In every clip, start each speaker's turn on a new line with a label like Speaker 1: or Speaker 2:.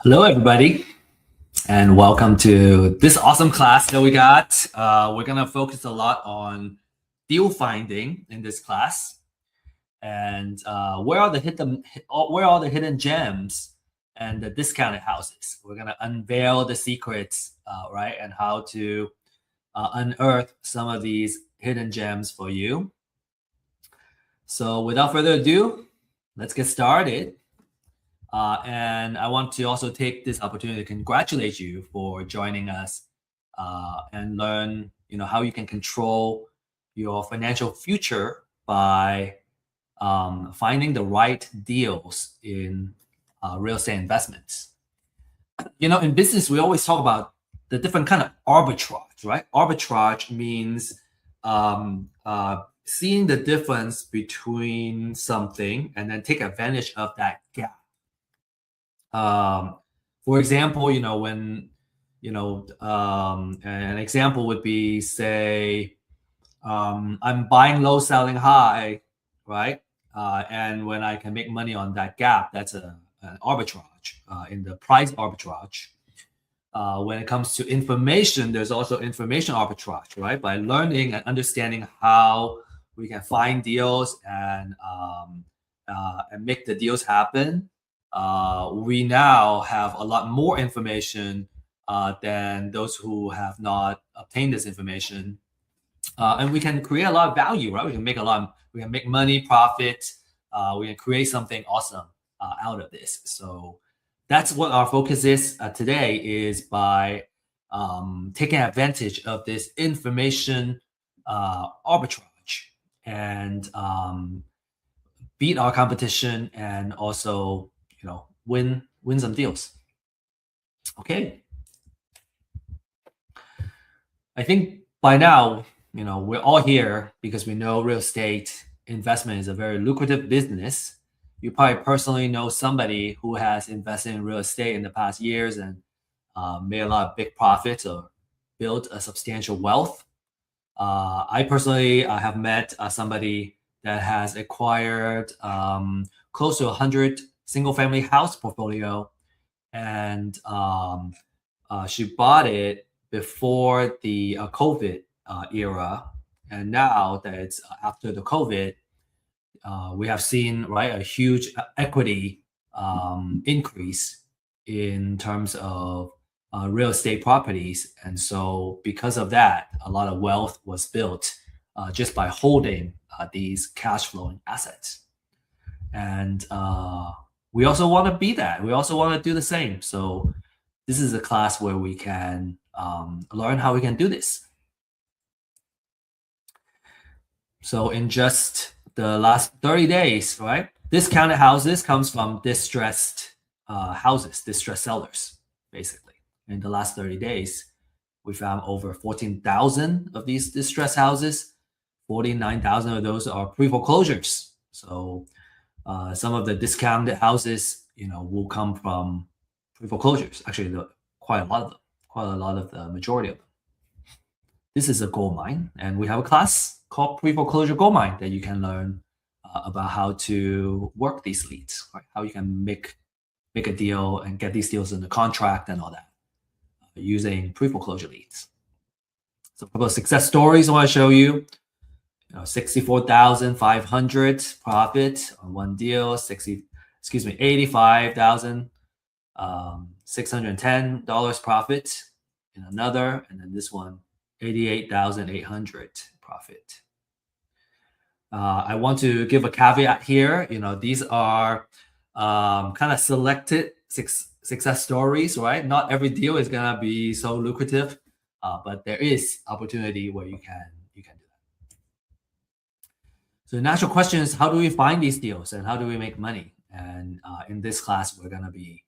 Speaker 1: Hello, everybody, and welcome to this awesome class that we got. We're going to focus a lot on deal finding in this class, and where are the hidden gems and the discounted houses. We're going to unveil the secrets, right, and how to unearth some of these hidden gems for you. So, without further ado, let's get started. And I want to also take this opportunity to congratulate you for joining us and learn, how you can control your financial future by finding the right deals in real estate investments. In business, we always talk about the different kind of arbitrage, right? Arbitrage means seeing the difference between something and then take advantage of that gap. For example, an example would be, say, I'm buying low, selling high, right? And when I can make money on that gap, that's an arbitrage in the price arbitrage. When it comes to information, there's also information arbitrage, right? By learning and understanding how we can find deals and make the deals happen. We now have a lot more information than those who have not obtained this information, and we can create a lot of value, right? We can make money, profit. We can create something awesome out of this. So that's what our focus is today, is by taking advantage of this information arbitrage and beat our competition and also win some deals. Okay. I think by now, we're all here because we know real estate investment is a very lucrative business. You probably personally know somebody who has invested in real estate in the past years and made a lot of big profits or built a substantial wealth. I personally have met somebody that has acquired close to 100 single-family house portfolio, and she bought it before the COVID era, and now that it's after the COVID, we have seen a huge equity increase in terms of real estate properties, and so because of that, a lot of wealth was built just by holding these cash flowing assets, and we also want to be that. We also want to do the same. So this is a class where we can learn how we can do this. So in just the last 30 days, right? Discounted houses comes from distressed houses, distressed sellers, basically. In the last 30 days, we found over 14,000 of these distressed houses. 49,000 of those are pre-foreclosures. So some of the discounted houses, will come from pre-foreclosures. Actually, quite a lot of the majority of them. This is a gold mine, and we have a class called pre-foreclosure gold mine that you can learn about how to work these leads, right? How you can make a deal and get these deals in the contract and all that using pre-foreclosure leads. So a couple of success stories I want to show you. 64,500 profit on one deal, $85,610 profit in another, and then this one, 88,800 profit. I want to give a caveat here. These are kind of selected success stories, right? Not every deal is gonna be so lucrative, but there is opportunity where you can do that. So the natural question is, how do we find these deals and how do we make money? And in this class, we're gonna be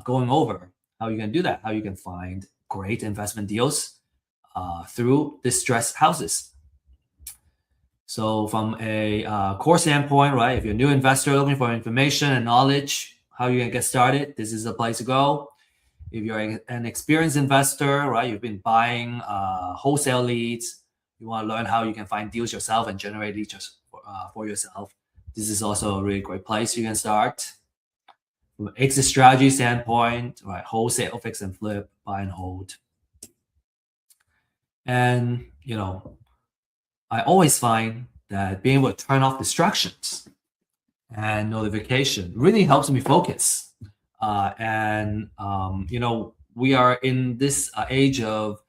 Speaker 1: going over how you can do that, how you can find great investment deals through distressed houses. So from a course standpoint, right, if you're a new investor looking for information and knowledge, how you can get started, this is the place to go. If you're an experienced investor, right, you've been buying wholesale leads, you want to learn how you can find deals yourself and generate leads for yourself, this is also a really great place you can start. from an exit strategy standpoint, right? Wholesale, fix and flip, buy and hold. And, I always find that being able to turn off distractions and notification really helps me focus. We are in this age of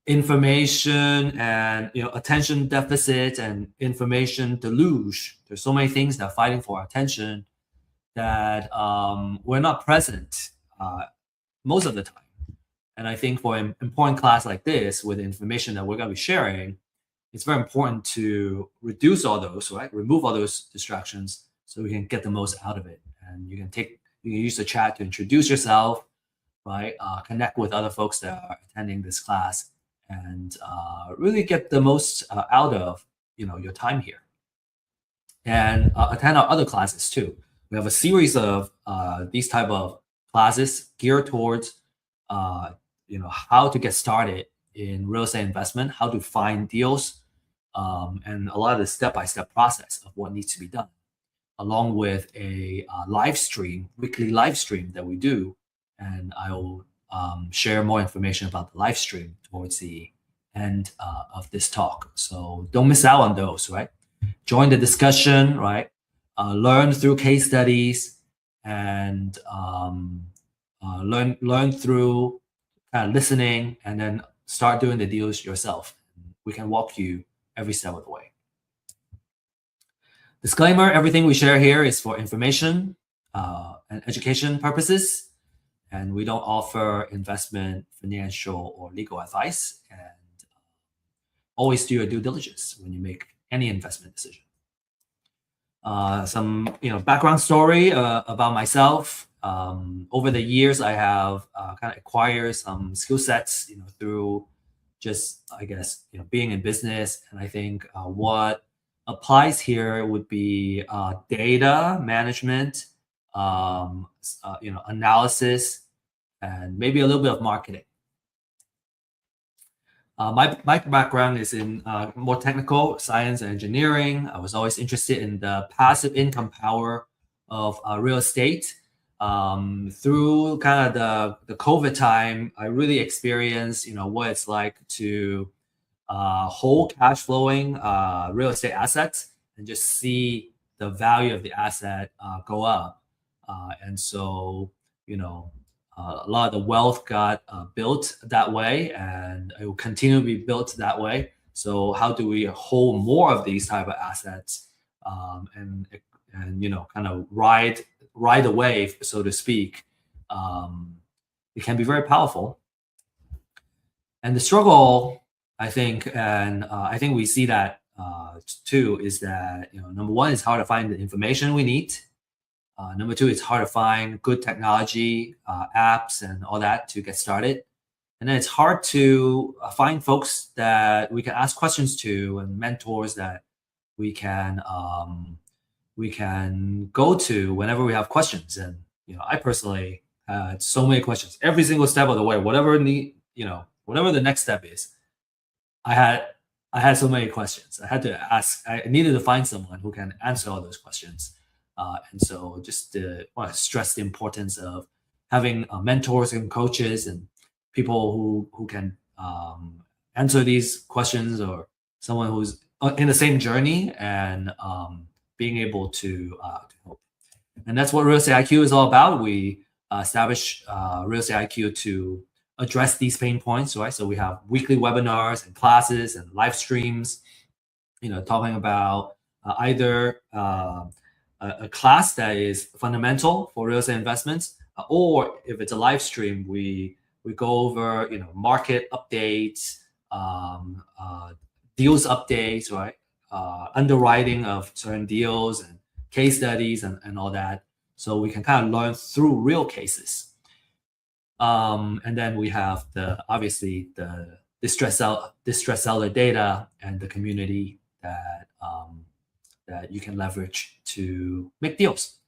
Speaker 1: information and attention deficit and information deluge. There's so many things that are fighting for our attention that we're not present most of the time. And I think for an important class like this, with the information that we're going to be sharing, it's very important to reduce all those, right? Remove all those distractions so we can get the most out of it. And you can use the chat to introduce yourself, right? Connect with other folks that are attending this class, and really get the most out of your time here. And attend our other classes too. We have a series of these type of classes geared towards how to get started in real estate investment, how to find deals, and a lot of the step-by-step process of what needs to be done, along with a weekly live stream that we do. And I will share more information about the live stream towards the end of this talk. So don't miss out on those, right? Join the discussion, right? Learn through case studies, and learn through kind of listening, and then start doing the deals yourself. We can walk you every step of the way. Disclaimer, everything we share here is for information and education purposes, and we don't offer investment, financial, or legal advice. And always do your due diligence when you make any investment decision. Some background story about myself. Over the years, I have kind of acquired some skill sets, through just, I guess, being in business. And I think what applies here would be data management, analysis, and maybe a little bit of marketing. My background is in more technical science and engineering. I was always interested in the passive income power of real estate. Through kind of the COVID time, I really experienced, what it's like to hold cash flowing real estate assets and just see the value of the asset go up. And so, a lot of the wealth got built that way, and it will continue to be built that way. So how do we hold more of these type of assets, and kind of ride the wave, so to speak? It can be very powerful. And the struggle, I think, and I think we see that too, is that number one, it's hard to find the information we need. Number two, it's hard to find good technology, apps, and all that to get started. And then it's hard to find folks that we can ask questions to, and mentors that we can go to whenever we have questions. And I personally had so many questions every single step of the way. Whatever the next step is, I had so many questions. I had to ask. I needed to find someone who can answer all those questions. And so just want to stress the importance of having mentors and coaches and people who can answer these questions, or someone who's in the same journey, and being able to help. And that's what Real Estate IQ is all about. We establish Real Estate IQ to address these pain points, right? So we have weekly webinars and classes and live streams, talking about either a class that is fundamental for real estate investments, or if it's a live stream, we go over market updates, deals updates, right? Underwriting of certain deals and case studies and all that, so we can kind of learn through real cases. And then we have obviously the distress seller data and the community that you can leverage to make deals.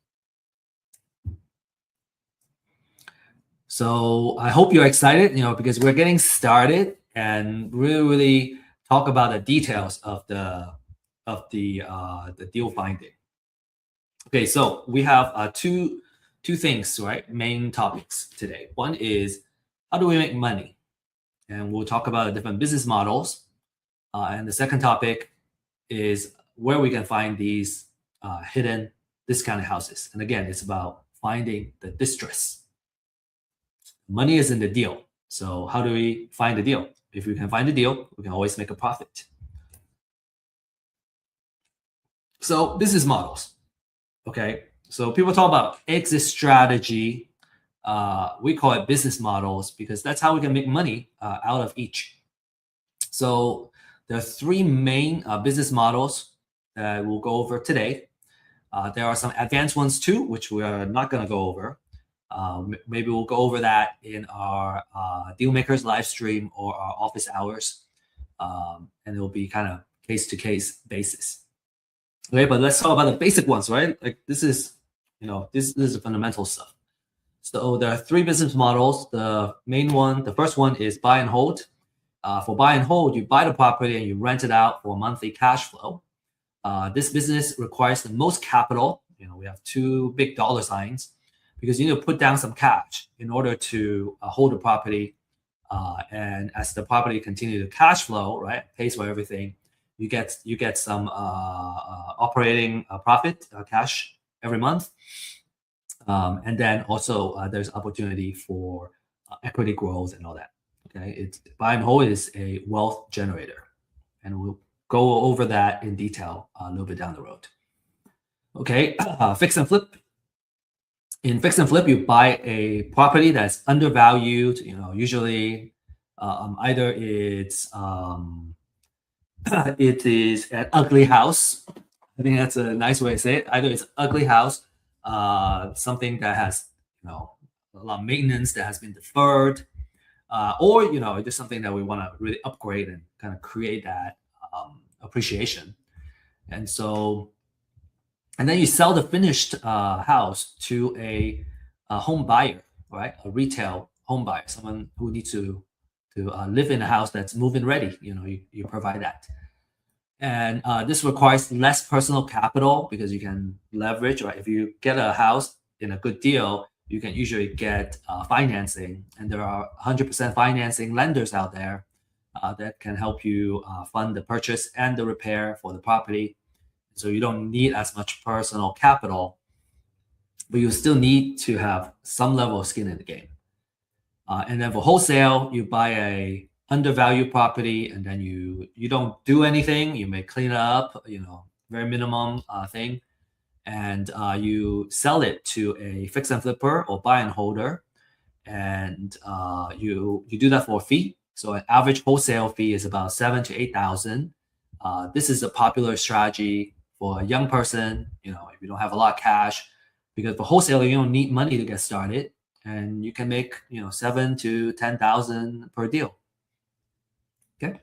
Speaker 1: So I hope you're excited, because we're getting started and really talk about the details of the deal finding. Okay, so we have two two things, right? Main topics today. One is how do we make money? And we'll talk about the different business models. And the second topic is where we can find these hidden discounted houses. And again, it's about finding the distress. Money is in the deal. So how do we find the deal? If we can find the deal, we can always make a profit. So business models. Okay. So people talk about exit strategy. We call it business models because that's how we can make money out of each. So there are three main business models that we'll go over today. There are some advanced ones too, which we are not going to go over. Maybe we'll go over that in our Dealmakers live stream or our office hours. And it will be kind of case-to-case basis. Okay, but let's talk about the basic ones, right? Like this is, this is the fundamental stuff. So there are three business models. The main one, the first one is buy and hold. For buy and hold, you buy the property and you rent it out for monthly cash flow. This business requires the most capital. We have two big dollar signs because you need to put down some cash in order to hold the property. And as the property continues to cash flow, right, pays for everything, you get some operating profit, cash every month. And then also there's opportunity for equity growth and all that. Okay, it's buy and hold is a wealth generator, and we'll go over that in detail a little bit down the road. Okay, fix and flip. In fix and flip, you buy a property that's undervalued. Usually either it's it is an ugly house. I think that's a nice way to say it. Either it's ugly house, something that has a lot of maintenance that has been deferred, or just something that we want to really upgrade and kind of create that appreciation. And then you sell the finished house to a home buyer, right? A retail home buyer, someone who needs to live in a house that's move-in ready. You provide that. And this requires less personal capital because you can leverage, right? If you get a house in a good deal, you can usually get financing. And there are 100% financing lenders out there that can help you fund the purchase and the repair for the property. So you don't need as much personal capital, but you still need to have some level of skin in the game. And then for wholesale, you buy a undervalued property and then you don't do anything. You may clean it up, very minimum thing. And you sell it to a fix and flipper or buy and holder. And you do that for a fee. So an average wholesale fee is about $7,000 to $8,000. This is a popular strategy for a young person, if you don't have a lot of cash, because for wholesaler, you don't need money to get started, and you can make, $7,000 to $10,000 per deal. Okay.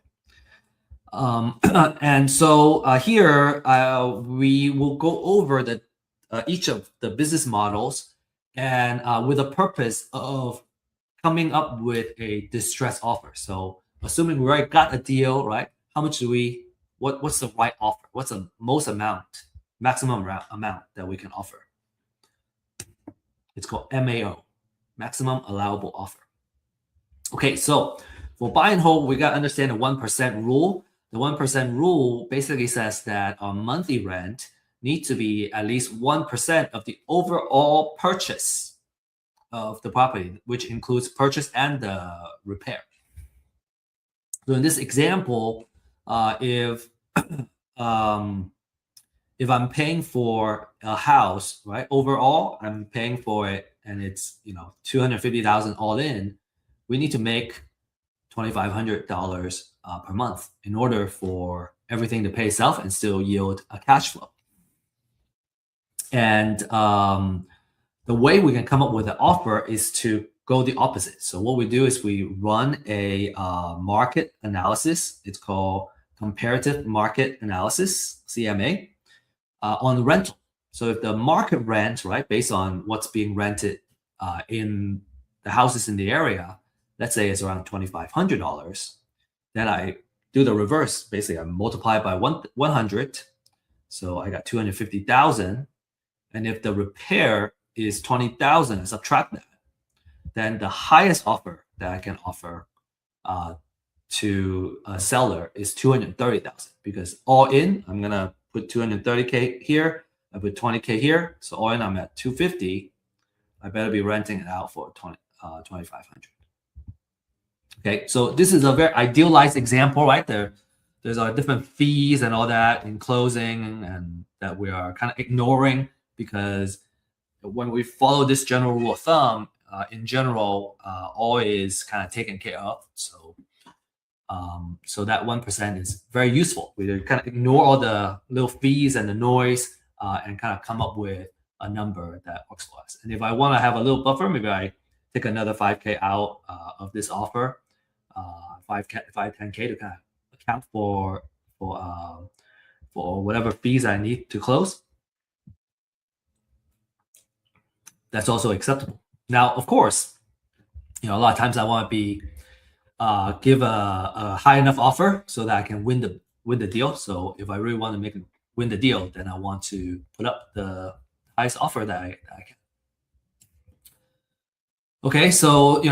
Speaker 1: And so here we will go over each of the business models, and with a purpose of coming up with a distress offer. So assuming we already got a deal, right? How much do we? What's the right offer? What's the maximum amount that we can offer? It's called MAO, maximum allowable offer. Okay, so for buy and hold, we got to understand the 1% rule. The 1% rule basically says that our monthly rent needs to be at least 1% of the overall purchase of the property, which includes purchase and the repair. So in this example, if I'm paying for a house, right, overall, I'm paying for it, and it's $250,000 all in, we need to make $2,500 per month in order for everything to pay itself and still yield a cash flow. And the way we can come up with an offer is to go the opposite. So what we do is we run a market analysis. It's called comparative market analysis, CMA, on rental. So if the market rent, right, based on what's being rented in the houses in the area, let's say it's around $2,500, then I do the reverse. Basically, I multiply by 100. So I got 250,000. And if the repair is 20,000, subtract that, then the highest offer that I can offer to a seller is 230,000, because all in, I'm gonna put 230K here, I put 20K here, so all in I'm at 250. I better be renting it out for 2,500. Okay, so this is a very idealized example, right? There's different fees and all that in closing, and that we are kind of ignoring, because when we follow this general rule of thumb, in general, all is kind of taken care of. So that 1% is very useful. We kind of ignore all the little fees and the noise, and kind of come up with a number that works for us. And if I want to have a little buffer, maybe I take another 5K out of this offer, 10K to kind of account for whatever fees I need to close. That's also acceptable. Now, of course, a lot of times I want to be give a high enough offer so that I can win the deal. So if I really want to win the deal, then I want to put up the highest offer that I can. Okay, so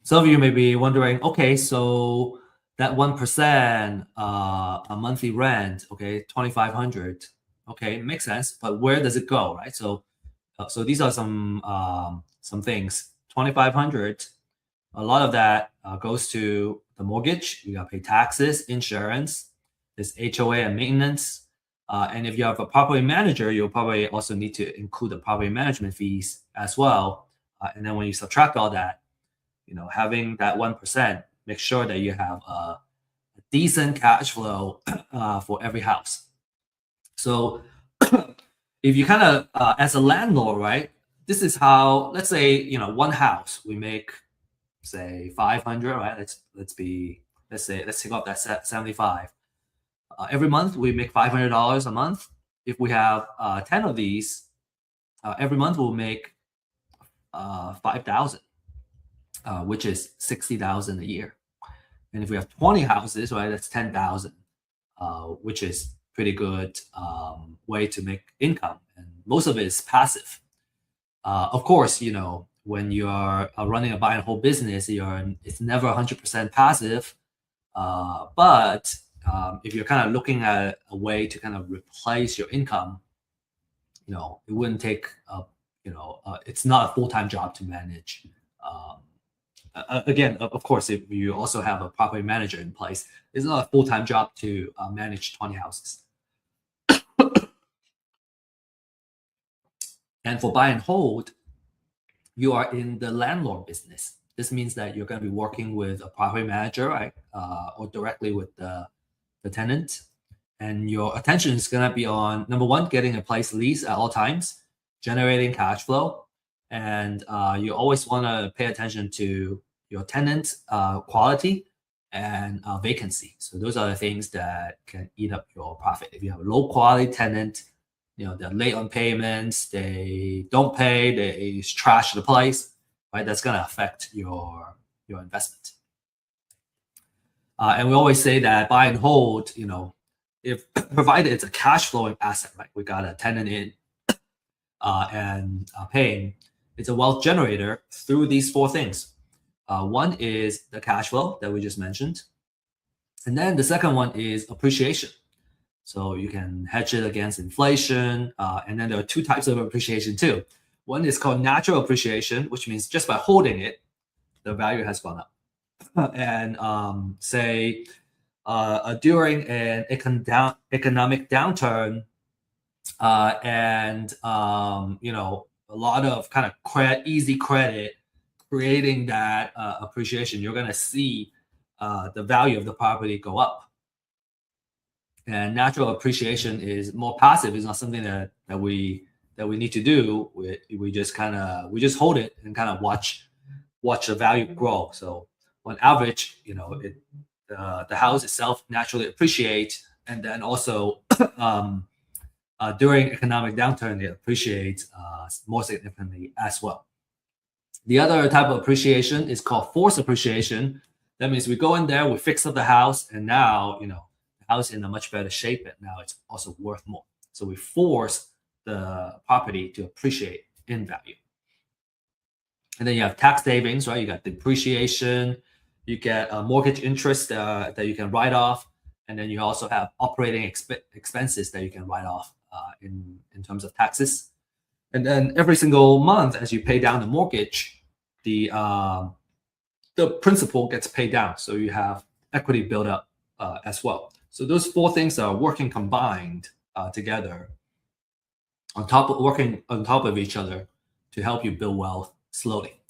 Speaker 1: some of you may be wondering, okay, so that 1%, a monthly rent, okay, 2,500, okay, makes sense, but where does it go, right? So these are some things. 2,500, a lot of that goes to the mortgage. You got to pay taxes, insurance, there's HOA and maintenance. And if you have a property manager, you'll probably also need to include the property management fees as well. And then when you subtract all that, having that 1%, make sure that you have a decent cash flow for every house. So if you kind of, as a landlord, right, this is how, let's say, one house, we make, say 500, right? Let's take off that 75. Every month we make $500 a month. If we have 10 of these, every month we'll make 5,000, which is 60,000 a year. And if we have 20 houses, right, that's 10,000, which is pretty good way to make income. And most of it is passive. Of course, when you are running a buy and hold business, it's never 100% passive. But if you're kind of looking at a way to kind of replace your income, it wouldn't take, it's not a full-time job to manage. Again, of course, if you also have a property manager in place, it's not a full-time job to manage 20 houses. And for buy and hold, you are in the landlord business. This means that you're going to be working with a property manager, right, or directly with the tenant. And your attention is going to be on, number one, getting a place lease at all times, generating cash flow. And you always want to pay attention to your tenant quality and vacancy. So those are the things that can eat up your profit. If you have a low quality tenant, they're late on payments, they don't pay, they trash the place, right? That's going to affect your investment. And we always say that buy and hold, if provided it's a cash flowing asset, right? We got a tenant in and paying, it's a wealth generator through these four things. One is the cash flow that we just mentioned. And then the second one is appreciation. So you can hedge it against inflation. And then there are two types of appreciation too. One is called natural appreciation, which means just by holding it, the value has gone up. And say during an economic downturn, and a lot of kind of easy credit creating that appreciation, you're going to see the value of the property go up. And natural appreciation is more passive. It's not something that we need to do. We just hold it and kind of watch the value grow. So on average, the house itself naturally appreciates, and then also during economic downturn, it appreciates more significantly as well. The other type of appreciation is called forced appreciation. That means we go in there, we fix up the house, and now the house is in a much better shape, and now it's also worth more. So we force the property to appreciate in value. And then you have tax savings, right? You got depreciation, you get mortgage interest that you can write off, and then you also have operating expenses that you can write off in terms of taxes. And then every single month, as you pay down the mortgage, the principal gets paid down, so you have equity build up as well. So those four things are working combined together, working on top of each other to help you build wealth slowly.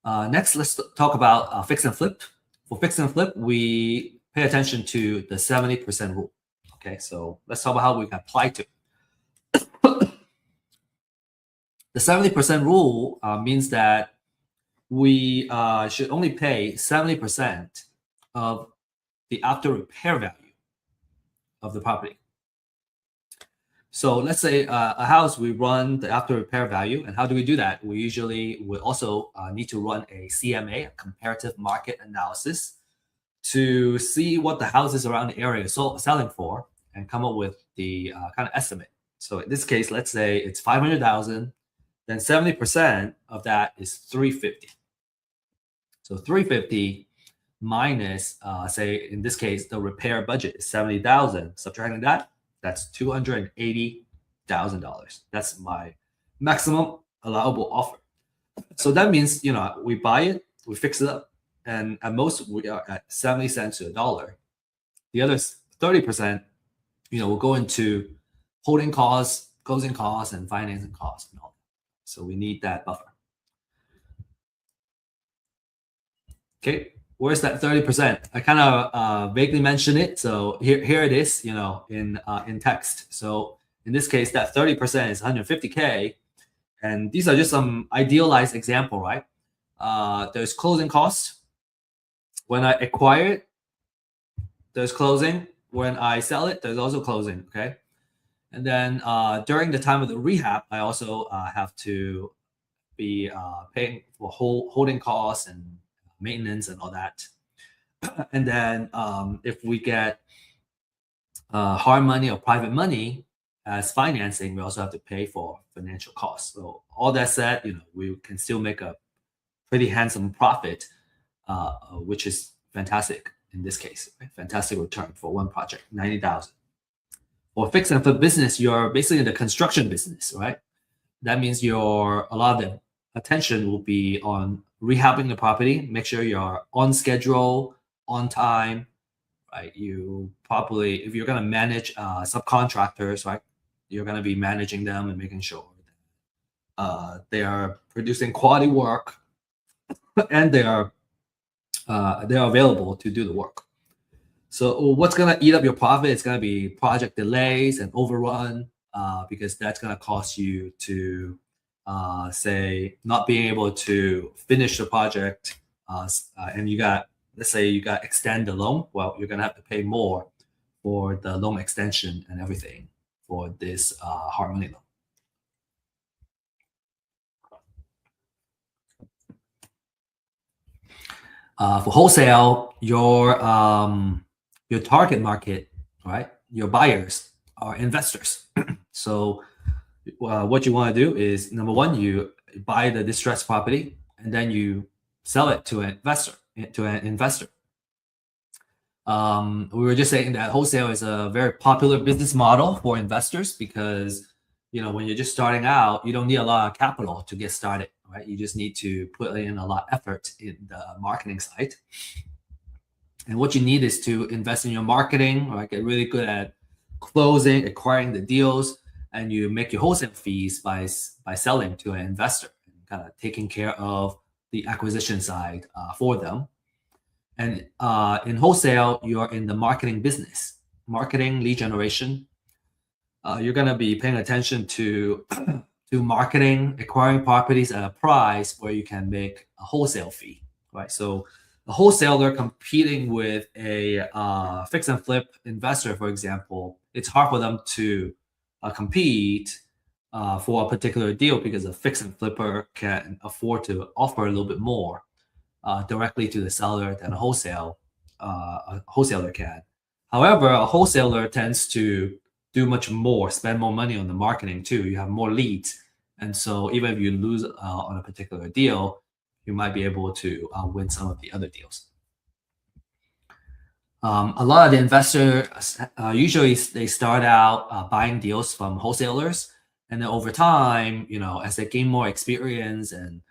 Speaker 1: Next, let's talk about fix and flip. For fix and flip, we pay attention to the 70% rule. Okay, so let's talk about how we can apply to it. The 70% rule means that we should only pay 70% of the after repair value of the property. So let's say a house, we run the after repair value. And how do we do that? We usually will also need to run a CMA, a comparative market analysis, to see what the houses around the area are selling for and come up with the kind of estimate. So in this case, let's say it's 500,000, then 70% of that is 350. So 350 minus, say in this case, the repair budget is 70,000. Subtracting that, that's $280,000. That's my maximum allowable offer. So that means, we buy it, we fix it up, and at most we are at 70 cents to $1. The other 30%, will go into holding costs, closing costs, and financing costs and all that. So we need that buffer. Okay, where's that 30%? I kind of vaguely mentioned it. So here it is, in text. So in this case, that 30% is 150K. And these are just some idealized example, right? There's closing costs. When I acquire it, there's closing. When I sell it, there's also closing, okay? And then during the time of the rehab, I also have to be paying for holding costs and maintenance and all that. And then if we get hard money or private money as financing, we also have to pay for financial costs. So all that said, we can still make a pretty handsome profit, which is fantastic in this case. Right? Fantastic return for one project, 90,000. For fix and flip business, you're basically in the construction business, right? That means a lot of the attention will be on rehabbing the property, make sure you're on schedule, on time, right? You probably, if you're going to manage subcontractors, right, you're going to be managing them and making sure they are producing quality work and they are available to do the work. So what's going to eat up your profit? It's going to be project delays and overrun because that's going to cost you to say not being able to finish the project and let's say you got extend the loan. Well, you're going to have to pay more for the loan extension and everything for this hard money loan. For wholesale, your target market, right? Your buyers are investors. So what you want to do is, number one, you buy the distressed property and then you sell it to an investor. We were just saying that wholesale is a very popular business model for investors because when you're just starting out, you don't need a lot of capital to get started, right? You just need to put in a lot of effort in the marketing side. And what you need is to invest in your marketing, right? Get really good at closing, acquiring the deals, and you make your wholesale fees by selling to an investor, kind of taking care of the acquisition side for them. And in wholesale, you're in the marketing business, marketing, lead generation. You're going to be paying attention to marketing, acquiring properties at a price where you can make a wholesale fee, right? So a wholesaler competing with a fix and flip investor, for example, it's hard for them to compete for a particular deal because a fix and flipper can afford to offer a little bit more directly to the seller than a wholesaler can. However, a wholesaler tends to do much more, spend more money on the marketing too. You have more leads. And so even if you lose on a particular deal, you might be able to win some of the other deals. A lot of the investors usually they start out buying deals from wholesalers, and then over time, as they gain more experience and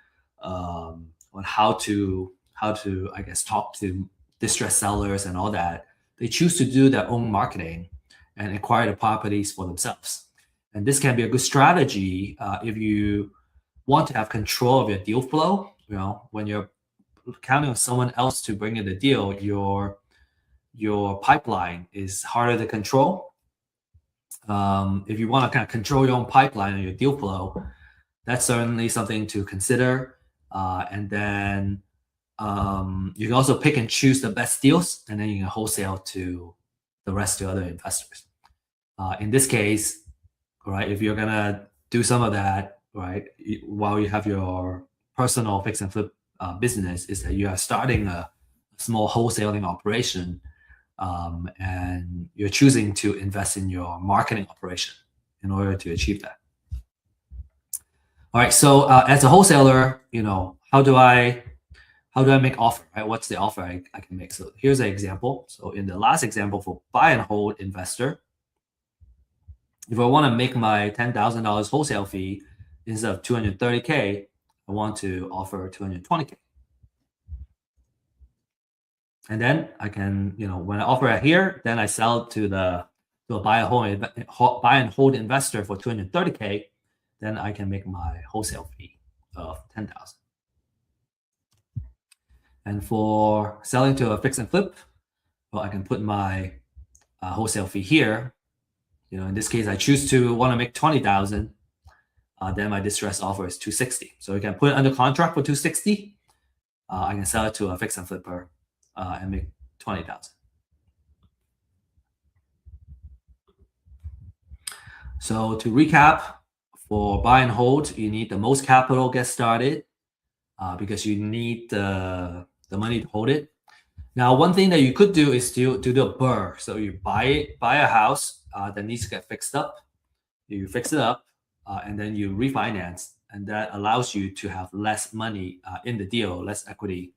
Speaker 1: on how to I guess talk to distressed sellers and all that, they choose to do their own marketing and acquire the properties for themselves. And this can be a good strategy if you want to have control of your deal flow. When you're counting on someone else to bring in the deal, your pipeline is harder to control. If you want to kind of control your own pipeline and your deal flow, that's certainly something to consider. And then you can also pick and choose the best deals, and then you can wholesale to the rest of other investors. In this case, right, if you're gonna do some of that, right, while you have your personal fix and flip business, is that you are starting a small wholesaling operation, and you're choosing to invest in your marketing operation in order to achieve that. All right, so as a wholesaler, how do I make offer, right? What's the offer I can make? So here's an example. So in the last example for buy and hold investor, if I want to make my $10,000 wholesale fee instead of $230K, I want to offer $220K. And then I can, when I offer it here, then I sell it to a buy and hold investor for $230K. Then I can make my wholesale fee of $10,000. And for selling to a fix and flip, well, I can put my wholesale fee here. In this case, I choose to want to make $20,000. Then my distress offer is $260. So you can put it under contract for $260. I can sell it to a fix and flipper and make $20,000. So to recap, for buy and hold, you need the most capital to get started because you need the money to hold it. Now, one thing that you could do is to do a BRRRR. So you buy a house that needs to get fixed up. You fix it up, and then you refinance, and that allows you to have less money in the deal, less equity.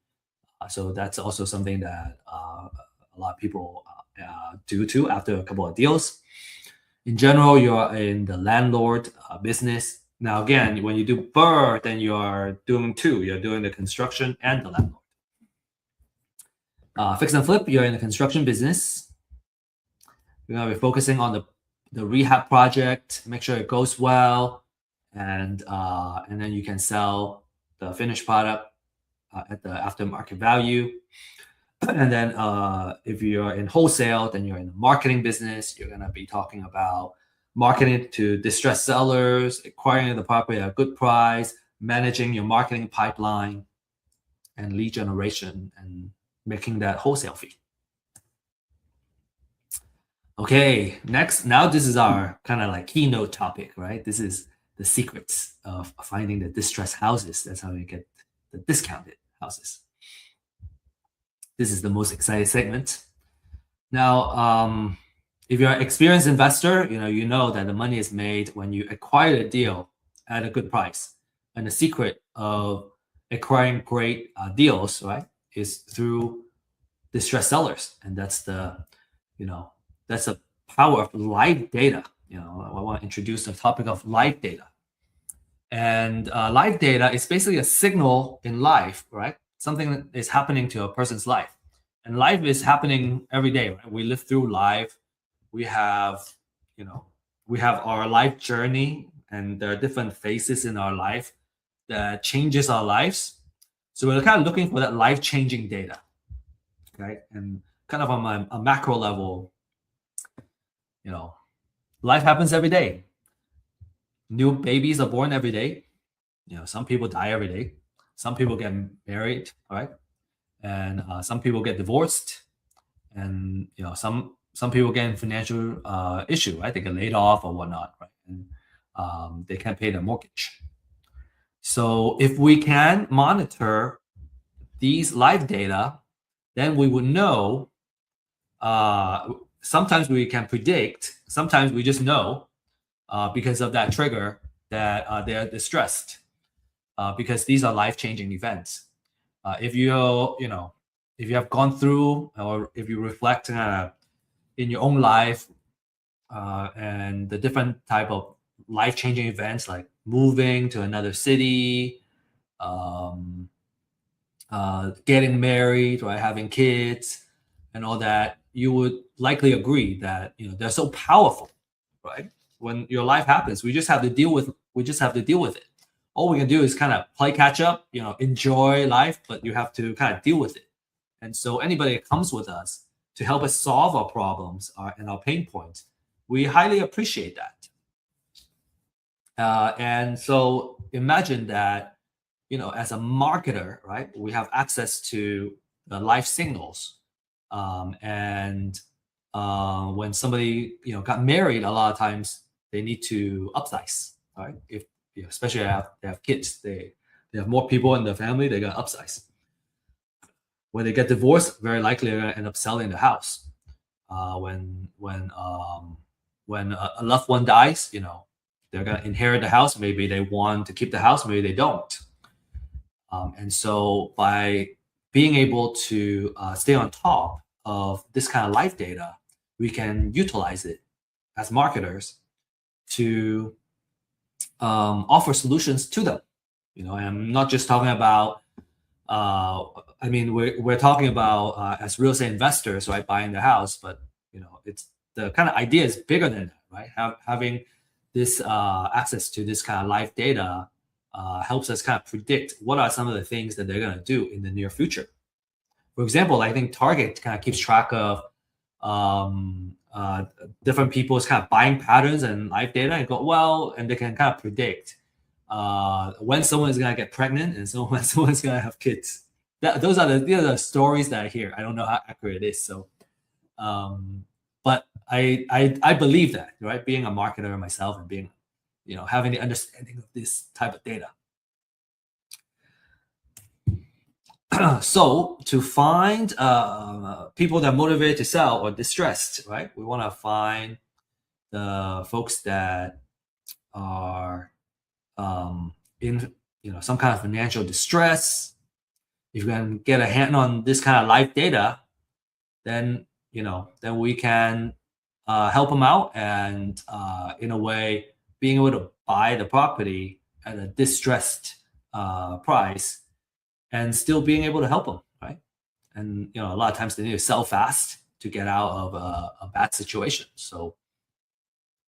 Speaker 1: So that's also something that a lot of people do too after a couple of deals. In general, you're in the landlord business. Now, again, when you do BRRRR, then you are doing two. You're doing the construction and the landlord. Fix and flip, you're in the construction business. You're going to be focusing on the rehab project, make sure it goes well, and then you can sell the finished product at the aftermarket value. And then if you're in wholesale, then you're in the marketing business. You're going to be talking about marketing to distressed sellers, acquiring the property at a good price, managing your marketing pipeline, and lead generation, and making that wholesale fee. Okay, next, now this is our kind of like keynote topic, right? This is the secrets of finding the distressed houses. That's how you get the discounted houses. This is the most exciting segment. Now, if you're an experienced investor, you know that the money is made when you acquire a deal at a good price. And the secret of acquiring great deals, right, is through distressed sellers. And that's the power of live data. I want to introduce the topic of live data. And live data is basically a signal in life, right? Something that is happening to a person's life. And life is happening every day, right? We live through life. We have our life journey, and there are different phases in our life that changes our lives. So we're kind of looking for that life-changing data, okay? And kind of on a macro level, life happens every day. New babies are born every day. Some people die every day. Some people get married, right? And some people get divorced, and some people get in financial issue, right? They get laid off or whatnot, right? And they can't pay their mortgage. So if we can monitor these live data, then we would know. Sometimes we can predict sometimes we just know because of that trigger that they're distressed because these are life-changing events. If if you have gone through, or if you reflect in your own life and the different type of life-changing events like moving to another city, um, getting married, right, having kids, and all that, you would likely agree that they're so powerful, right? When your life happens, we just have to deal with it. All we can do is kind of play catch up, enjoy life, but you have to kind of deal with it. And so anybody that comes with us to help us solve our problems and our pain points, we highly appreciate that. And so imagine that, as a marketer, right, we have access to the life signals. And when somebody, got married, a lot of times they need to upsize, right? If especially they have kids, they have more people in the family, they got to upsize. When they get divorced, very likely they're going to end up selling the house. When a loved one dies, they're going to inherit the house. Maybe they want to keep the house, maybe they don't. And so by being able to stay on top of this kind of life data, we can utilize it as marketers to offer solutions to them. And I'm not just talking about, we're talking about as real estate investors, right, buying the house, but it's the kind of idea is bigger than that, right? Having this access to this kind of life data helps us kind of predict what are some of the things that they're going to do in the near future. For example, I think Target kind of keeps track of different people's kind of buying patterns and life data, and they can kind of predict when someone is going to get pregnant and when someone's going to have kids. These are the stories that I hear. I don't know how accurate it is. So, but I believe that, right? Being a marketer myself and being, having the understanding of this type of data. So to find people that are motivated to sell or distressed, right? We want to find the folks that are in some kind of financial distress. If you can get a hand on this kind of life data, then then we can help them out, and in a way, being able to buy the property at a distressed price, and still being able to help them, right? And a lot of times they need to sell fast to get out of a bad situation. So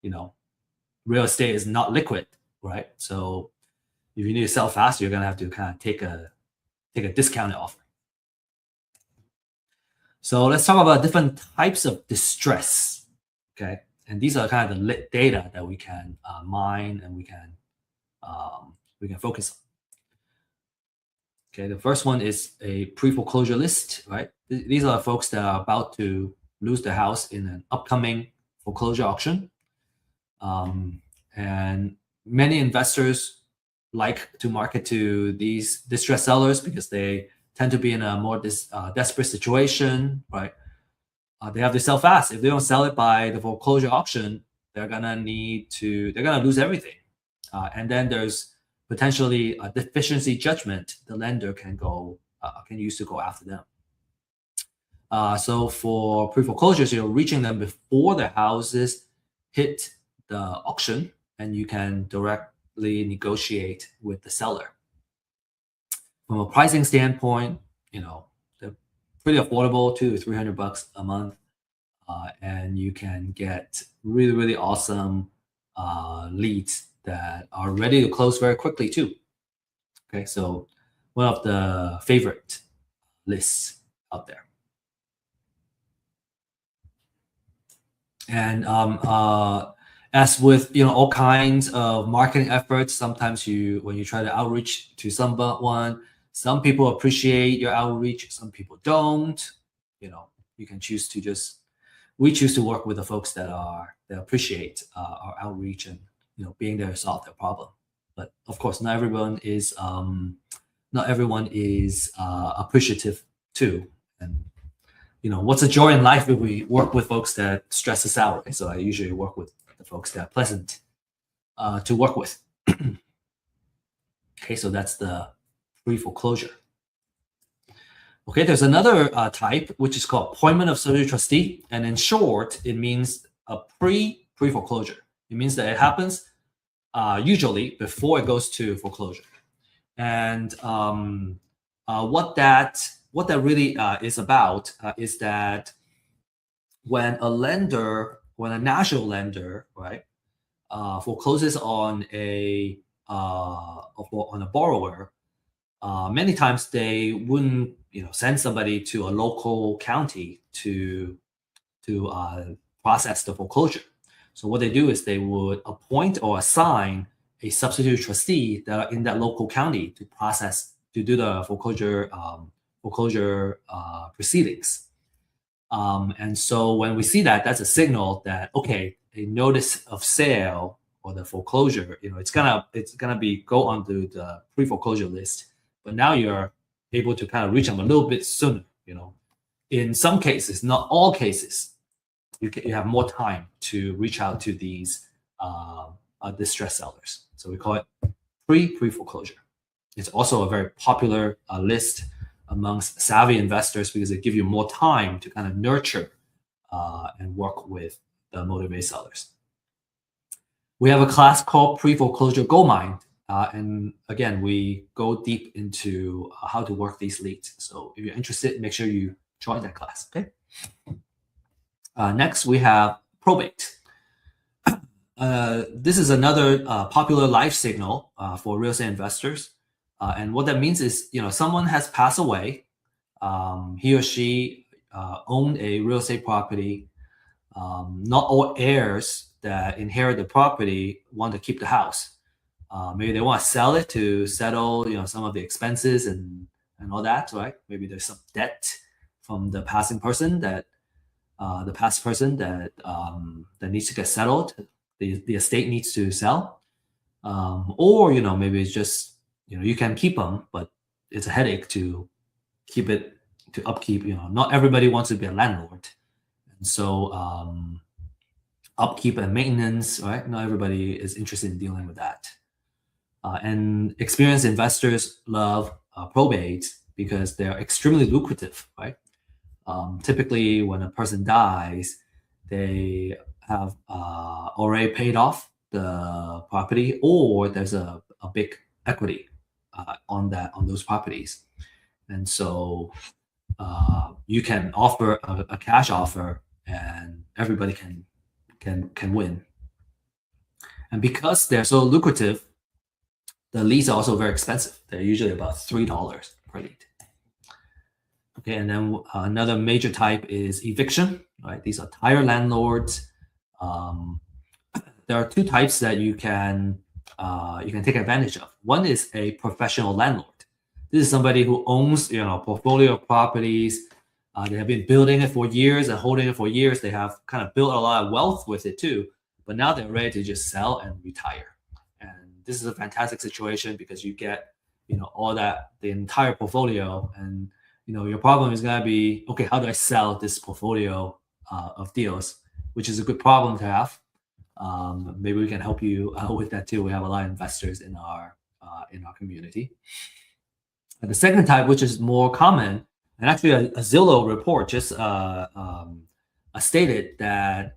Speaker 1: real estate is not liquid, right? So if you need to sell fast, you're gonna have to kind of take a discounted offer. So let's talk about different types of distress. Okay, and these are kind of the data that we can mine and we can focus on. Okay, the first one is a pre-foreclosure list, right? These are folks that are about to lose their house in an upcoming foreclosure auction. And many investors like to market to these distressed sellers because they tend to be in a more desperate situation, right? They have to sell fast. If they don't sell it by the foreclosure auction, they're gonna lose everything. And then there's potentially a deficiency judgment the lender can use to go after them. So for pre-foreclosures, you're reaching them before the houses hit the auction, and you can directly negotiate with the seller. From a pricing standpoint, they're pretty affordable, $200 to $300 a month, and you can get really, really awesome leads that are ready to close very quickly too. Okay, so one of the favorite lists out there. And as with all kinds of marketing efforts, sometimes when you try to outreach to someone, some people appreciate your outreach, some people don't. You can choose to we choose to work with the folks that appreciate our outreach and being there to solve their problem. But of course, not everyone is appreciative too. And what's a joy in life if we work with folks that stress us out, right? So I usually work with the folks that are pleasant to work with. Okay, so that's the pre-foreclosure. Okay, there's another type, which is called appointment of substitute trustee. And in short, it means a pre-foreclosure. It means that it happens usually before it goes to foreclosure. And what that really is about is that when a national lender, right, forecloses on a borrower, many times they wouldn't send somebody to a local county to process the foreclosure. So what they do is they would appoint or assign a substitute trustee that are in that local county to do the foreclosure proceedings. And so when we see that, that's a signal that, okay, a notice of sale or the foreclosure, it's gonna go onto the pre-foreclosure list. But now you're able to kind of reach them a little bit sooner. In some cases, not all cases, you have more time to reach out to these distressed sellers. So we call it pre-foreclosure. It's also a very popular list amongst savvy investors because it gives you more time to kind of nurture and work with the motivated sellers. We have a class called pre-foreclosure goldmine. And again, we go deep into how to work these leads. So if you're interested, make sure you join that class, okay? Next, we have probate. This is another popular life signal for real estate investors. And what that means is, someone has passed away. He or she owned a real estate property. Not all heirs that inherit the property want to keep the house. Maybe they want to sell it to settle, some of the expenses and all that, right? Maybe there's some debt from the passing person that needs to get settled. The estate needs to sell, or maybe it's just you can keep them, but it's a headache to keep it to upkeep. Not everybody wants to be a landlord, and so upkeep and maintenance, right? Not everybody is interested in dealing with that. And experienced investors love probate because they're extremely lucrative, right? Typically, when a person dies, they have already paid off the property, or there's a big equity on those properties, and so you can offer a cash offer, and everybody can win. And because they're so lucrative, the leads are also very expensive. They're usually about $3 per lead. Okay, and then another major type is eviction, right? These are tire landlords. There are two types that you can take advantage of. One is a professional landlord. This is somebody who owns a portfolio of properties. They have been building it for years and holding it for years. They have kind of built a lot of wealth with it too, but now they're ready to just sell and retire. And this is a fantastic situation because you get all that, the entire portfolio, and your problem is going to be, okay, how do I sell this portfolio of deals, which is a good problem to have. Maybe we can help you with that too. We have a lot of investors in our community. And the second type, which is more common, and actually a Zillow report just stated that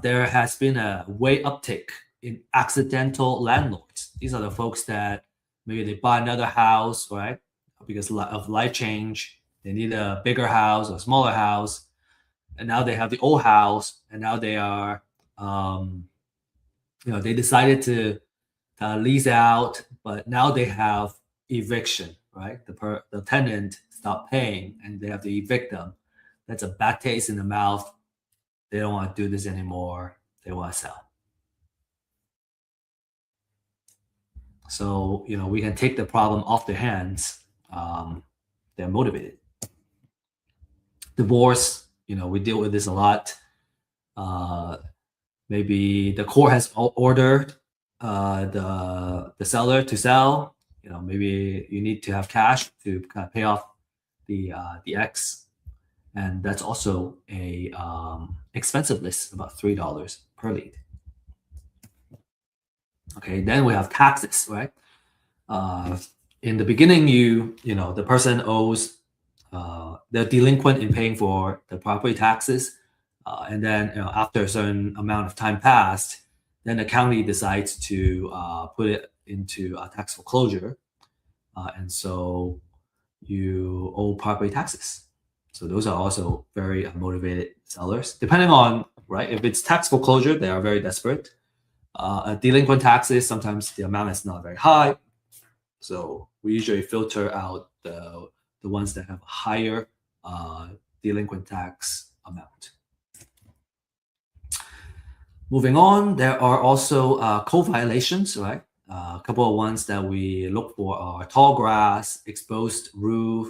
Speaker 1: there has been a way uptick in accidental landlords. These are the folks that maybe they buy another house, right? Because of life change, they need a bigger house or a smaller house, and now they have the old house, and now they are, they decided to lease out, but now they have eviction, right? The tenant stopped paying, and they have to evict them. That's a bad taste in the mouth. They don't want to do this anymore. They want to sell. So we can take the problem off their hands. They're motivated. Divorce, we deal with this a lot. Maybe the court has ordered the seller to sell. Maybe you need to have cash to kind of pay off the ex, And that's also a expensive list, about $3 per lead. Okay, then we have taxes, right? In the beginning, the person owes, they're delinquent in paying for the property taxes, and then after a certain amount of time passed, then the county decides to put it into a tax foreclosure, and so you owe property taxes. So those are also very motivated sellers. Depending on, right, if it's tax foreclosure, they are very desperate. Delinquent taxes, sometimes the amount is not very high. So we usually filter out the ones that have a higher delinquent tax amount. Moving on, there are also code violations, right? A couple of ones that we look for are tall grass, exposed roof,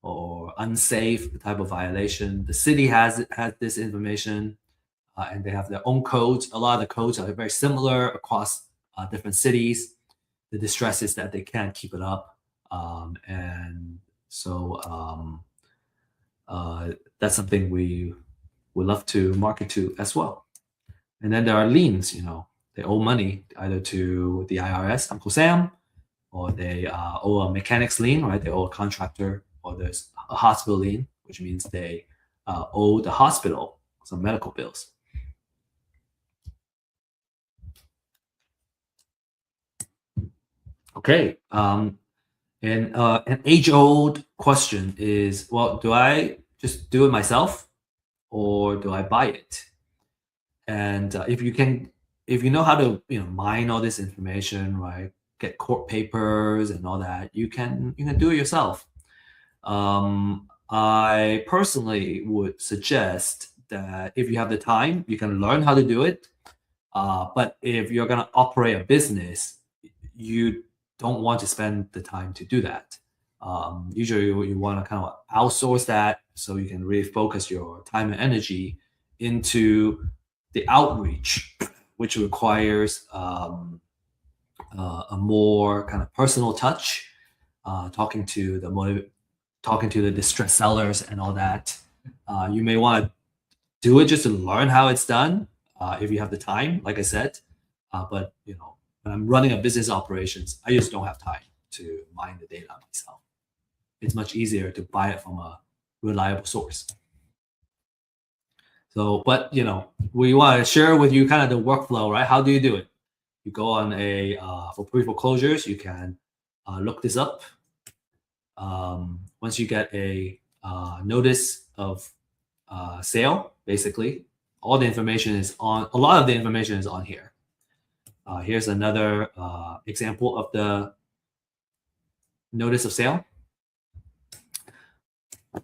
Speaker 1: or unsafe type of violation. The city has this information, and they have their own codes. A lot of the codes are very similar across different cities. The distress is that they can't keep it up, and so that's something we would love to market to as well. And then there are liens. They owe money either to the IRS, Uncle Sam, or they owe a mechanic's lien, right? They owe a contractor, or there's a hospital lien, which means they owe the hospital some medical bills. Okay. And an age-old question is, well, do I just do it myself, or do I buy it? And if you know how to mine all this information, right? Get court papers and all that, you can do it yourself. I personally would suggest that if you have the time, you can learn how to do it. But if you're going to operate a business, you don't want to spend the time to do that. Usually, you want to kind of outsource that so you can really focus your time and energy into the outreach, which requires a more kind of personal touch, talking to the distressed sellers and all that. You may want to do it just to learn how it's done, if you have the time, like I said. But when I'm running a business operations, I just don't have time to mine the data myself. It's much easier to buy it from a reliable source. So, but we want to share with you kind of the workflow, right? How do you do it? You go on for pre-foreclosures, you can look this up. Once you get a notice of sale, basically, all the information is on. A lot of the information is on here. Here's another example of the notice of sale.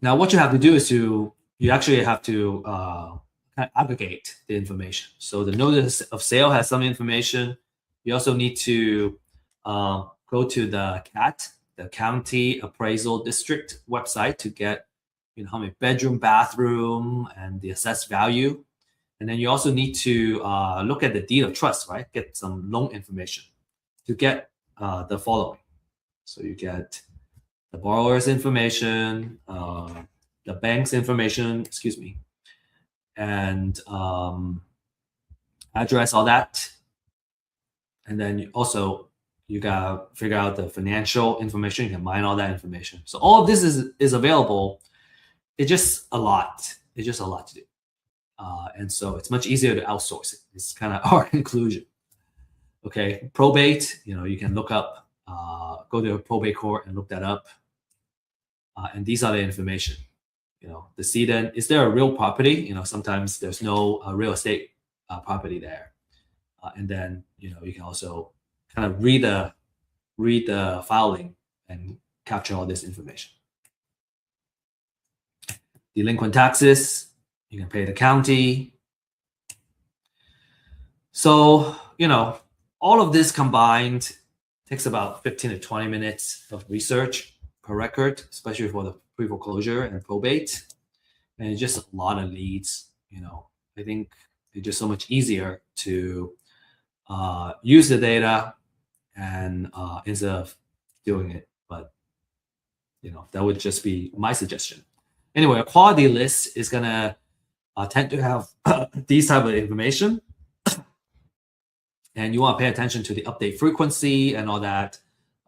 Speaker 1: Now, what you have to do is you actually have to kind of aggregate the information. So the notice of sale has some information. You also need to go to the CAT, the County Appraisal District website, to get how many bedroom, bathroom, and the assessed value. And then you also need to look at the deed of trust, right? Get some loan information to get the following. So you get the borrower's information, the bank's information, and address, all that. And then you gotta figure out the financial information. You can mine all that information. So all of this is available. It's just a lot. It's just a lot to do. And so it's much easier to outsource it. It's kind of our conclusion. Okay, probate, you can look up, go to a probate court and look that up. And these are the information. The decedent, is there a real property? Sometimes there's no real estate property there. And then, you can also kind of read the filing and capture all this information. Delinquent taxes, you can pay the county. So, all of this combined takes about 15 to 20 minutes of research per record, especially for the pre-foreclosure and probate. And it's just a lot of leads. I think it's just so much easier to use the data and instead of doing it. But that would just be my suggestion. Anyway, a quality list is gonna tend to have these type of information, and you want to pay attention to the update frequency and all that.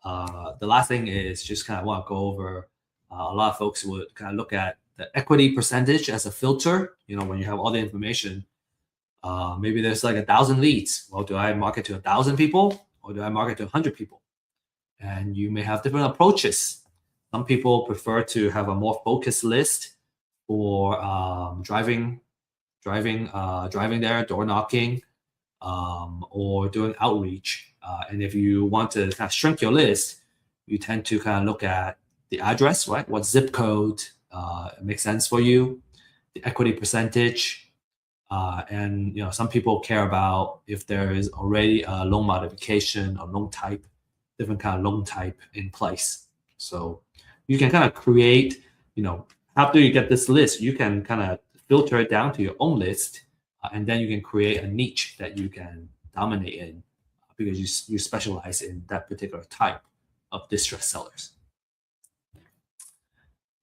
Speaker 1: The last thing is just kind of want to go over. A lot of folks would kind of look at the equity percentage as a filter. When you have all the information, maybe there's like 1,000 leads. Well, do I market to 1,000 people or do I market to 100 people? And you may have different approaches. Some people prefer to have a more focused list for driving there, door knocking, or doing outreach. And if you want to kind of shrink your list, you tend to kind of look at the address, right? What zip code makes sense for you, the equity percentage, and some people care about if there is already a loan modification or loan type, different kind of loan type in place. So you can kind of create, after you get this list, you can kind of filter it down to your own list, and then you can create a niche that you can dominate in because you specialize in that particular type of distressed sellers.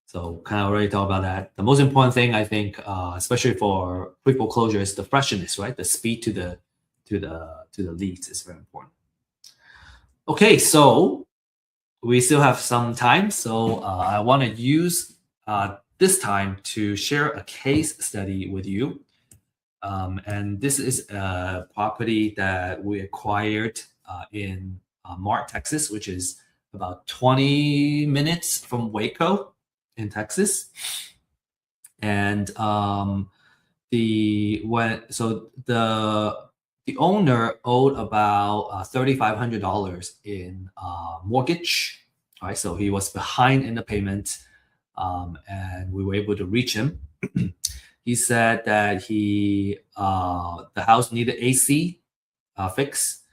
Speaker 1: So kind of already talked about that. The most important thing, I think, especially for quick foreclosure, is the freshness, right? The speed to the leads is very important. Okay, so we still have some time, so I want to use this time to share a case study with you. And this is a property that we acquired in Mart, Texas, which is about 20 minutes from Waco in Texas. And the owner owed about $3,500 in mortgage. Right, so he was behind in the payment, and we were able to reach him. He said that the house needed AC fix,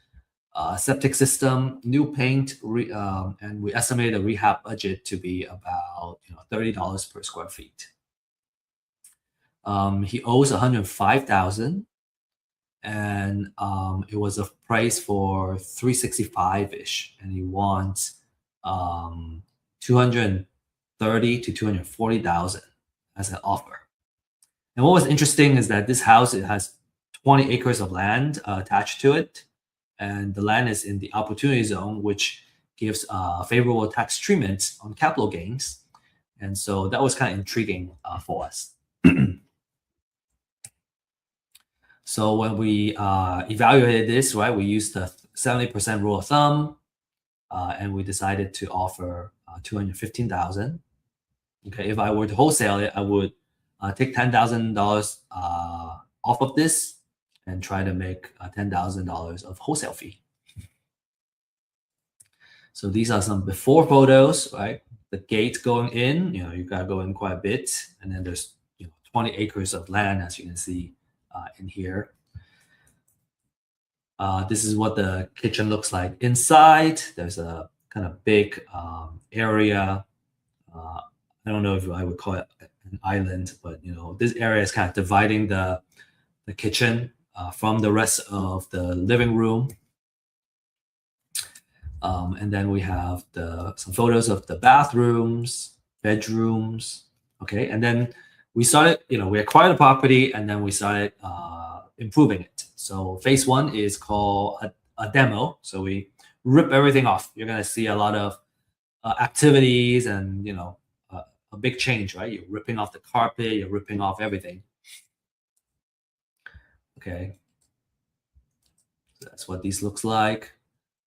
Speaker 1: septic system, new paint, and we estimated a rehab budget to be about $30 per square feet. He owes $105,000, and it was a price for $365-ish, and he wants $230,000 to $240,000 as an offer. And what was interesting is that this house, it has 20 acres of land attached to it, and the land is in the opportunity zone, which gives favorable tax treatment on capital gains. And so that was kind of intriguing for us. So when we evaluated this, right, we used the 70% rule of thumb, and we decided to offer $215,000. Okay, if I were to wholesale it, I would take $10,000 off of this and try to make $10,000 of wholesale fee. So these are some before photos, right? The gate going in, you gotta go in quite a bit, and then there's 20 acres of land, as you can see in here. This is what the kitchen looks like inside. There's a kind of big area. I don't know if I would call it an island, but this area is kind of dividing the kitchen from the rest of the living room. And then we have some photos of the bathrooms, bedrooms. Okay, and then we started, we acquired the property, and then we started improving it. So phase one is called a demo. So we rip everything off. You're gonna see a lot of activities and a big change, right? You're ripping off the carpet, you're ripping off everything. Okay, so that's what these looks like.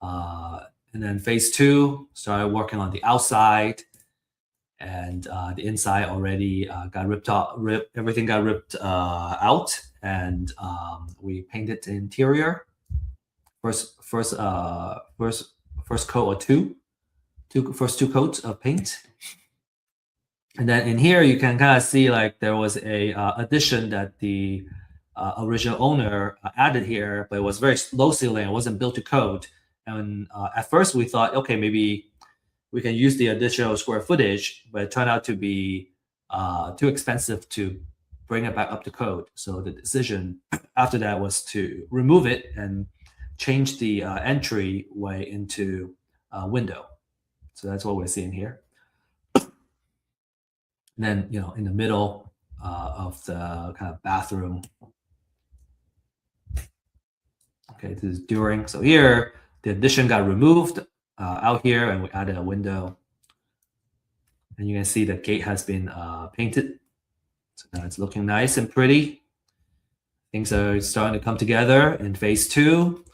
Speaker 1: And then phase two, started working on the outside, and the inside already got ripped off. Everything got ripped out, and we painted the interior. First coat or first two coats of paint. And then in here, you can kind of see like there was a addition that the original owner added here, but it was very low ceiling. It wasn't built to code. And at first we thought, okay, maybe we can use the additional square footage, but it turned out to be too expensive to bring it back up to code. So the decision after that was to remove it and change the entryway into a window. So that's what we're seeing here. And then, in the middle of the kind of bathroom. Okay, this is during. So here, the addition got removed out here, and we added a window. And you can see the gate has been painted. So now it's looking nice and pretty. Things are starting to come together in phase 2.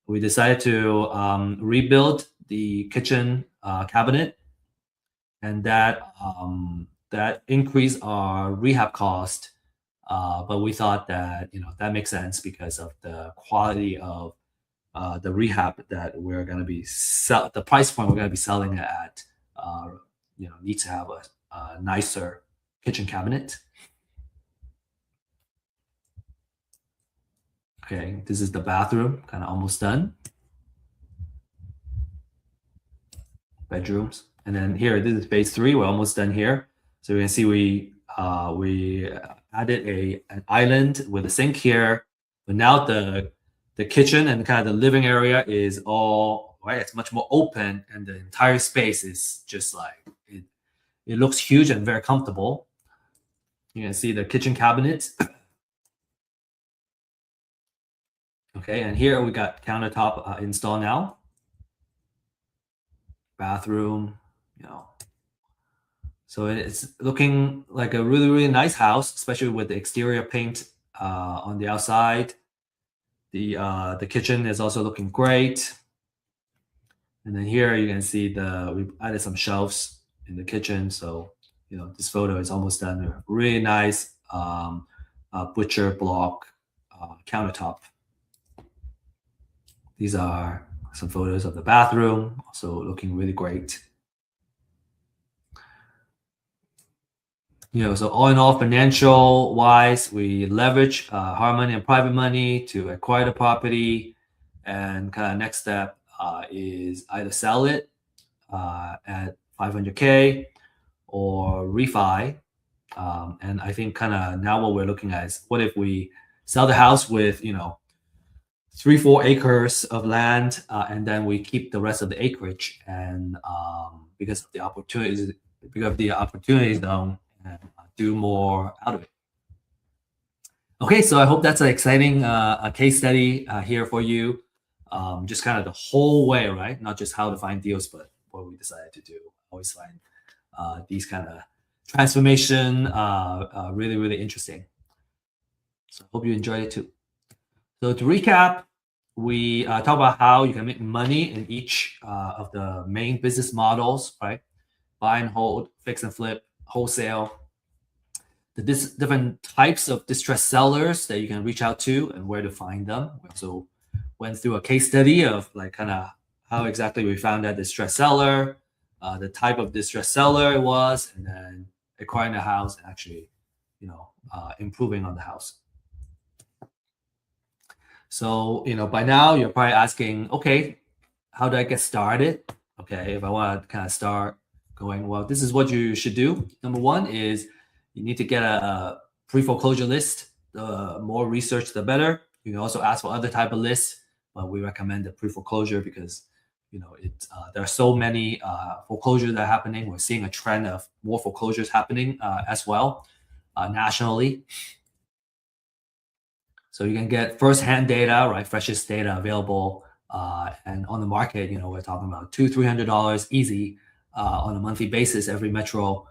Speaker 1: We decided to rebuild the kitchen cabinet, and that increased our rehab cost. But we thought that that makes sense because of the quality of the rehab that we're going to be the price point we're going to be selling it at. Needs to have a nicer kitchen cabinet. Okay, this is the bathroom, kind of almost done. Bedrooms, and then here, this is phase 3. We're almost done here. So you can see we added an island with a sink here, but now the kitchen and kind of the living area is all right. It's much more open, and the entire space is just like it looks huge and very comfortable. You can see the kitchen cabinet. Okay, and here we got countertop installed now. Bathroom, So it's looking like a really, really nice house, especially with the exterior paint on the outside. The kitchen is also looking great. And then here you can see we added some shelves in the kitchen. So, this photo is almost done. A really nice butcher block countertop. These are some photos of the bathroom, also looking really great. So all in all, financial wise, we leverage hard money and private money to acquire the property. And kind of next step is either sell it at $500K or refi. And I think kind of now what we're looking at is what if we sell the house with 3-4 acres of land, and then we keep the rest of the acreage, and because of the opportunities zone, and do more out of it. Okay, so I hope that's an exciting case study here for you. Just kind of the whole way, right? Not just how to find deals, but what we decided to do. Always find these kind of transformation really, really interesting. So I hope you enjoyed it too. So to recap, we talk about how you can make money in each of the main business models, right? Buy and hold, fix and flip, wholesale. The different types of distressed sellers that you can reach out to and where to find them. We also went through a case study of like kind of how exactly we found that distressed seller, the type of distressed seller it was, and then acquiring the house and actually, improving on the house. So, by now you're probably asking, okay, how do I get started? Okay, if I want to kind of start going, well, this is what you should do. Number one is you need to get a pre-foreclosure list. The more research, the better. You can also ask for other type of lists, but we recommend the pre-foreclosure because, there are so many foreclosures that are happening. We're seeing a trend of more foreclosures happening as well nationally. So you can get first-hand data, right? Freshest data available, and on the market, we're talking about $200-300 easy on a monthly basis every metro,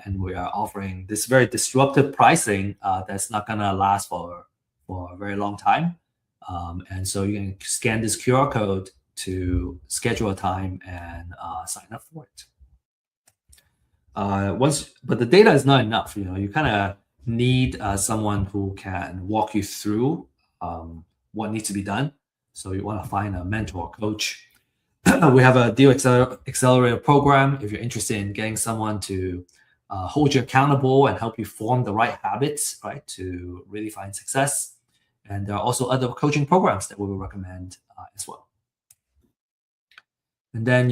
Speaker 1: and we are offering this very disruptive pricing that's not gonna last for a very long time. And so you can scan this QR code to schedule a time and sign up for it. But the data is not enough. You kind of need someone who can walk you through what needs to be done. So you want to find a mentor, coach. We have a deal accelerator program. If you're interested in getting someone to hold you accountable and help you form the right habits, right, to really find success. And there are also other coaching programs that we will recommend as well. And then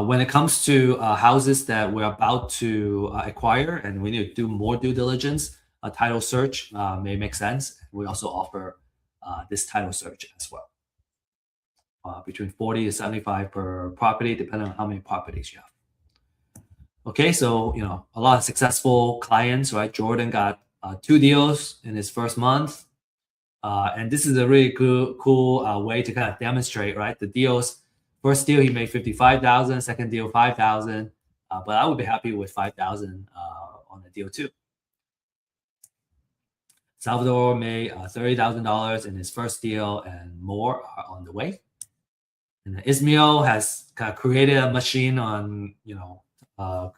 Speaker 1: when it comes to houses that we're about to acquire and we need to do more due diligence, a title search may make sense. We also offer this title search as well. Between 40 to 75 per property, depending on how many properties you have. Okay, so a lot of successful clients, right? Jordan got 2 deals in his first month, and this is a really cool way to kind of demonstrate, right? The deals. First deal he made 55,000, second deal 5,000, but I would be happy with 5,000 on the deal too. Salvador made $30,000 in his first deal, and more are on the way. And Ismail has kind of created a machine on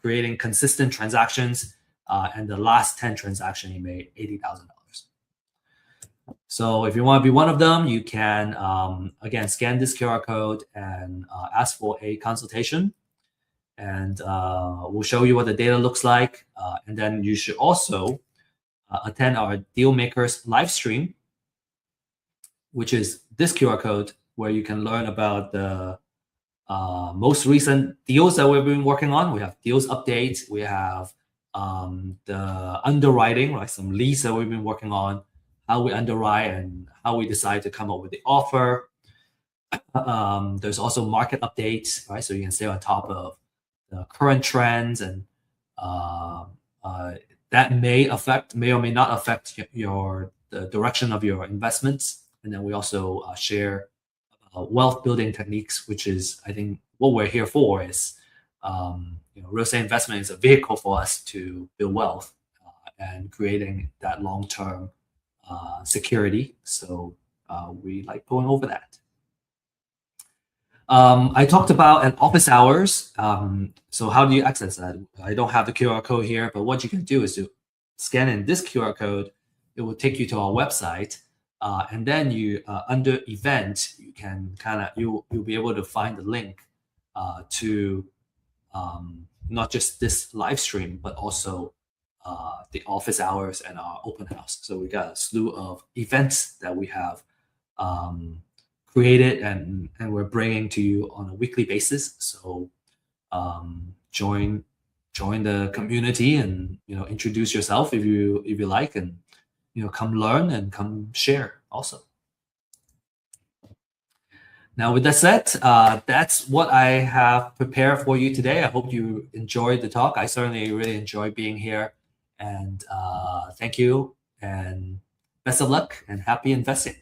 Speaker 1: creating consistent transactions, and the last 10 transactions he made $80,000. So if you want to be one of them, you can again scan this QR code and ask for a consultation, and we'll show you what the data looks like. And then you should also attend our Deal Makers live stream, which is this QR code, where you can learn about the most recent deals that we've been working on. We have deals updates. We have the underwriting, right? Some leads that we've been working on, how we underwrite and how we decide to come up with the offer. There's also market updates, right? So you can stay on top of the current trends, and that may or may not affect the direction of your investments. And then we also share wealth building techniques, which is, I think, what we're here for. Is real estate investment is a vehicle for us to build wealth and creating that long-term security. So we like going over that. I talked about an office hours. So how do you access that? I don't have the QR code here, but what you can do is to scan in this QR code. It will take you to our website, and then you under event, you can you'll be able to find the link to not just this live stream, but also the office hours and our open house. So we got a slew of events that we have created and we're bringing to you on a weekly basis. So join the community and introduce yourself if you like, and come learn and come share also. Now, with that said, that's what I have prepared for you today. I hope you enjoyed the talk. I certainly really enjoyed being here, and thank you, and best of luck, and happy investing.